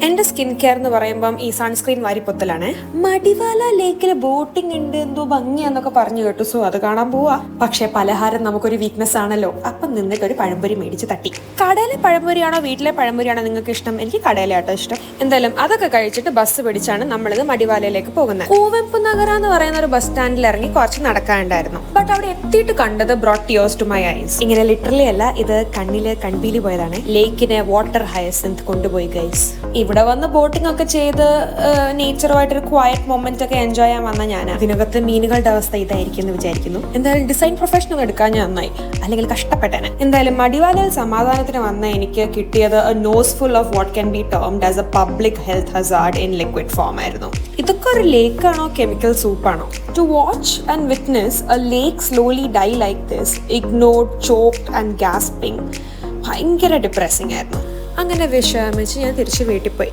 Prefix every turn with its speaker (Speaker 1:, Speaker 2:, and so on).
Speaker 1: എന്റെ skin care എന്ന് പറയുമ്പം ഈ സൺസ്ക്രീൻ വാരിപ്പൊത്തലാണ്. മടിവാല ലേക്കില് ബോട്ടിംഗ് ഉണ്ട്, എന്തോ ഭംഗിയാന്നൊക്കെ പറഞ്ഞു കേട്ടു. സോ അത് കാണാൻ പോവാ. പക്ഷെ പലഹാരം നമുക്കൊരു വീക്ക്നെസ് ആണല്ലോ. അപ്പം നിന്നിട്ട് ഒരു പഴംപൊരി മേടിച്ച് തട്ടി. കടയിലെ പഴംപൊരിയാണോ വീട്ടിലെ പഴംപൊരിയാണോ നിങ്ങൾക്ക് ഇഷ്ടം? എനിക്ക് കടയിലെ ആട്ടോ ഇഷ്ടം. എന്തായാലും അതൊക്കെ കഴിച്ചിട്ട് ബസ് പിടിച്ചാണ് നമ്മളിത് മടിവാലയിലേക്ക് പോകുന്നത്. കൂവെപ്പ് നഗര എന്ന് പറയുന്ന ഒരു ബസ് സ്റ്റാൻഡിൽ ഇറങ്ങി കുറച്ച് നടക്കാനുണ്ടായിരുന്നു. ബട്ട് അവിടെ എത്തിയിട്ട് കണ്ടത് brought tears to my eyes. ഇങ്ങനെ ലിറ്ററലി അല്ല, ഇത് കണ്ണില് കൺപീലി പോയതാണ്. ലേക്കിന് വാട്ടർ ഹയസിന്ത് കൊണ്ടുപോയി ഗൈസ്. ഇവിടെ വന്ന് ബോട്ടിംഗ് ഒക്കെ ചെയ്ത് നേച്ചറുമായിട്ടൊരു ക്വയറ്റ് മൊമെന്റ് ഒക്കെ എൻജോയ് ചെയ്യാൻ വന്ന ഞാൻ ഇതിനകത്ത് മീനുകളുടെ അവസ്ഥ ഇതായിരിക്കും എന്ന് വിചാരിക്കുന്നു. എന്തായാലും ഡിസൈൻ പ്രൊഫഷണൽ എടുക്കാൻ ഞാൻ നന്നായി, അല്ലെങ്കിൽ കഷ്ടപ്പെട്ടേനെ. എന്തായാലും മടിവാലയിൽ സമാധാനത്തിന് വന്ന എനിക്ക് കിട്ടിയത് nose full of what can be termed as a public health hazard in liquid form ആയിരുന്നു. ഇതൊക്കെ ഒരു ലേക്കാണോ കെമിക്കൽ സൂപ്പാണോ? To watch and witness a lake slowly die like this, ignored, choked and gasping, ഭയങ്കര ഡിപ്രസിംഗ് ആയിരുന്നു. അങ്ങനെ വിഷമിച്ച് ഞാൻ തിരിച്ച് വീട്ടിൽ പോയി.